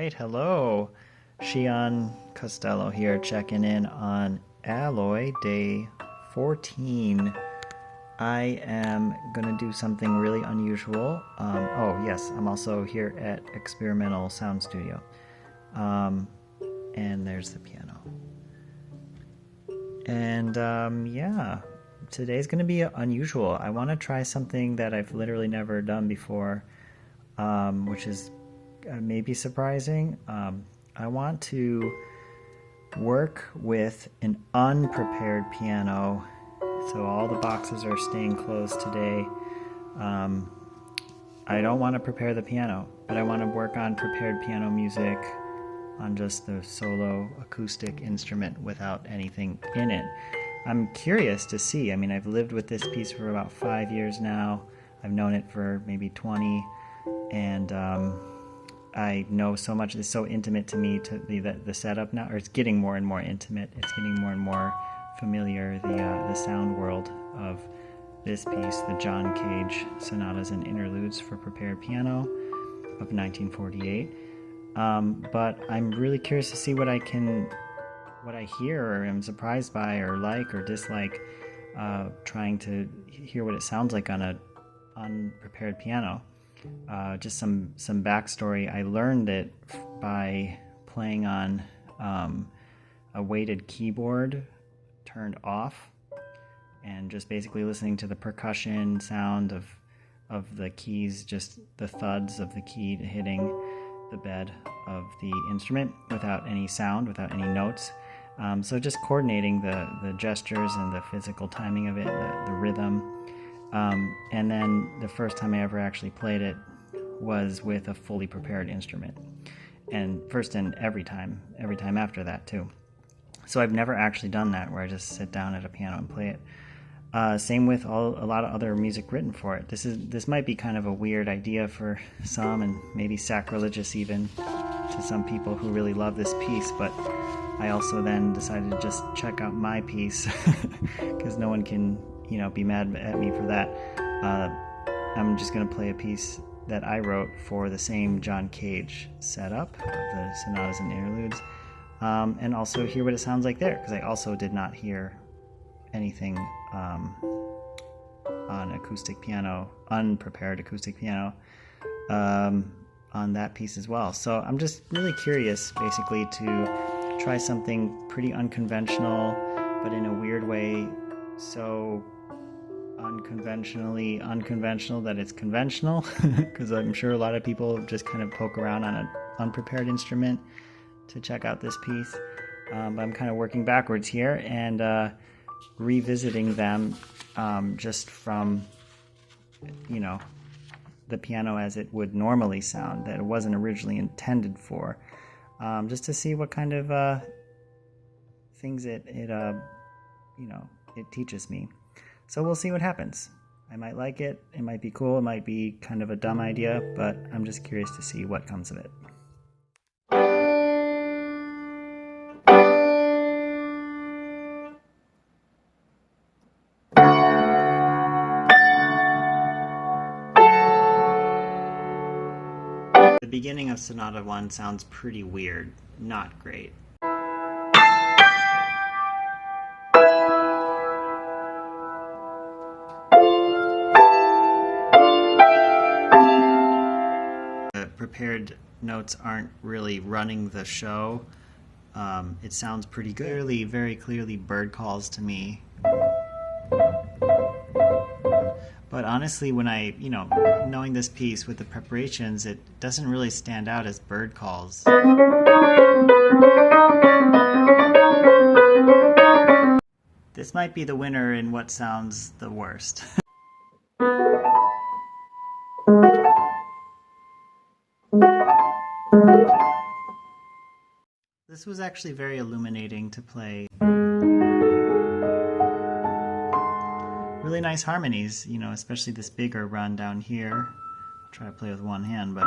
right, hello. Shi-an Costello here, checking in on Alloy Day 14. I am going to do something really unusual. Oh, yes, I'm also here at Experimental Sound Studio. And there's the piano. And yeah, today's going to be unusual. I want to try something that I've literally never done before, which is maybe surprising. I want to work with an unprepared piano. So all the boxes are staying closed today. I don't want to prepare the piano, but I want to work on prepared piano music on just the solo acoustic instrument without anything in it. I'm curious to see. I mean, I've lived with this piece for about 5 years now. I've known it for maybe 20, and I know so much. It's so intimate to me, to the setup now, or it's getting more and more intimate. It's getting more and more familiar, the sound world of this piece, the John Cage Sonatas and Interludes for prepared piano of 1948. But I'm really curious to see what I hear or am surprised by or like or dislike, trying to hear what it sounds like on an unprepared piano. Just some backstory. I learned it by playing on a weighted keyboard turned off and just basically listening to the percussion sound of the keys, just the thuds of the key hitting the bed of the instrument without any sound, without any notes. So just coordinating the gestures and the physical timing of it, the rhythm. And then the first time I ever actually played it was with a fully prepared instrument. And first and every time after that too. So I've never actually done that where I just sit down at a piano and play it. Same with a lot of other music written for it. This might be kind of a weird idea for some, and maybe sacrilegious even to some people who really love this piece, but I also then decided to just check out my piece because no one can, be mad at me for that. I'm just going to play a piece that I wrote for the same John Cage setup of the Sonatas and Interludes, and also hear what it sounds like there, because I also did not hear anything on acoustic piano, unprepared acoustic piano, on that piece as well. So I'm just really curious, basically, to try something pretty unconventional, but in a weird way, so unconventionally unconventional that it's conventional, because I'm sure a lot of people just kind of poke around on an unprepared instrument to check out this piece. But I'm kind of working backwards here and revisiting them just from, the piano as it would normally sound, that it wasn't originally intended for, just to see what kind of things it teaches me. So we'll see what happens. I might like it, it might be cool, it might be kind of a dumb idea, but I'm just curious to see what comes of it. The beginning of Sonata 1 sounds pretty weird, not great. The prepared notes aren't really running the show. It sounds pretty good. Very clearly bird calls to me. But honestly, when I, knowing this piece with the preparations, it doesn't really stand out as bird calls. This might be the winner in what sounds the worst. This was actually very illuminating to play. Really nice harmonies, especially this bigger run down here. I'll try to play with one hand, but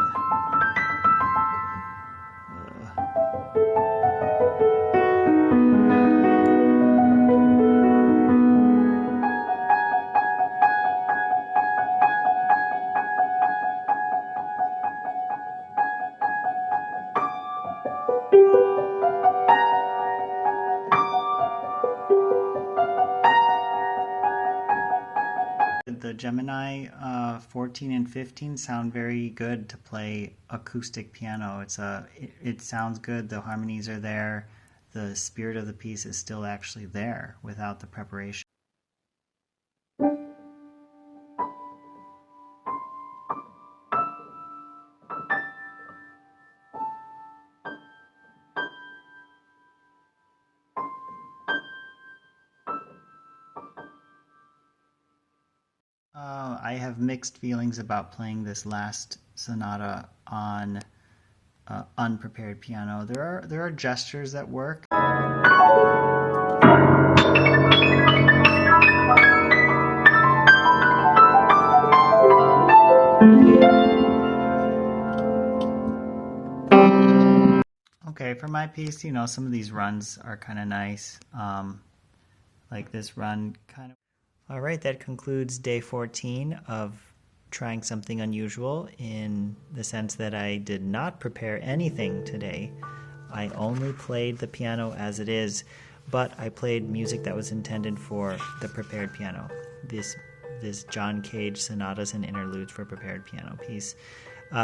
the Gemini 14 and 15 sound very good to play acoustic piano. It sounds good, the harmonies are there, the spirit of the piece is still actually there without the preparation. I have mixed feelings about playing this last sonata on unprepared piano. There are gestures that work. Okay, for my piece, you know, some of these runs are kind of nice. Like this run kind of. All right, that concludes day 14 of trying something unusual in the sense that I did not prepare anything today. I only played the piano as it is, but I played music that was intended for the prepared piano. This John Cage Sonatas and Interludes for prepared piano piece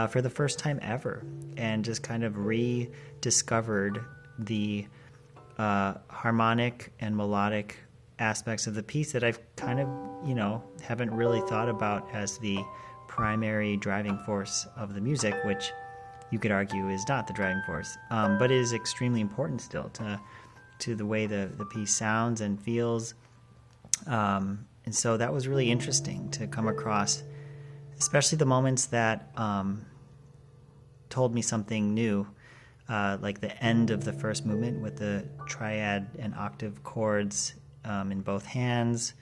for the first time ever, and just kind of rediscovered the harmonic and melodic aspects of the piece that I've kind of, you know, haven't really thought about as the primary driving force of the music, which you could argue is not the driving force, but is extremely important still to the way the piece sounds and feels. And so that was really interesting to come across, especially the moments that told me something new, like the end of the first movement with the triad and octave chords in both hands.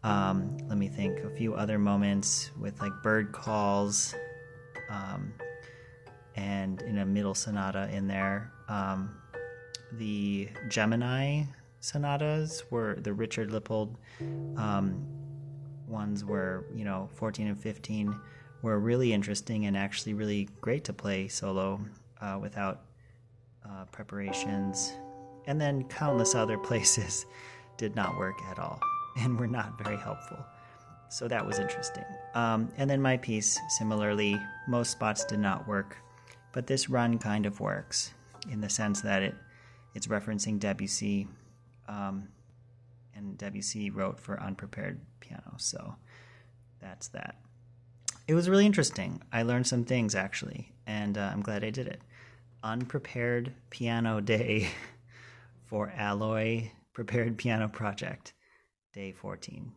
Let me think, a few other moments with like bird calls, and in a middle sonata in there. The Gemini sonatas were the Richard Lippold ones were, you know, 14 and 15 were really interesting and actually really great to play solo without preparations. And then countless other places did not work at all and were not very helpful. So that was interesting. And then my piece, similarly, most spots did not work, but this run kind of works in the sense that it's referencing Debussy, and Debussy wrote for unprepared piano, so that's that. It was really interesting. I learned some things, actually, and I'm glad I did it. Unprepared piano day for Alloy Prepared Piano Project, day 14.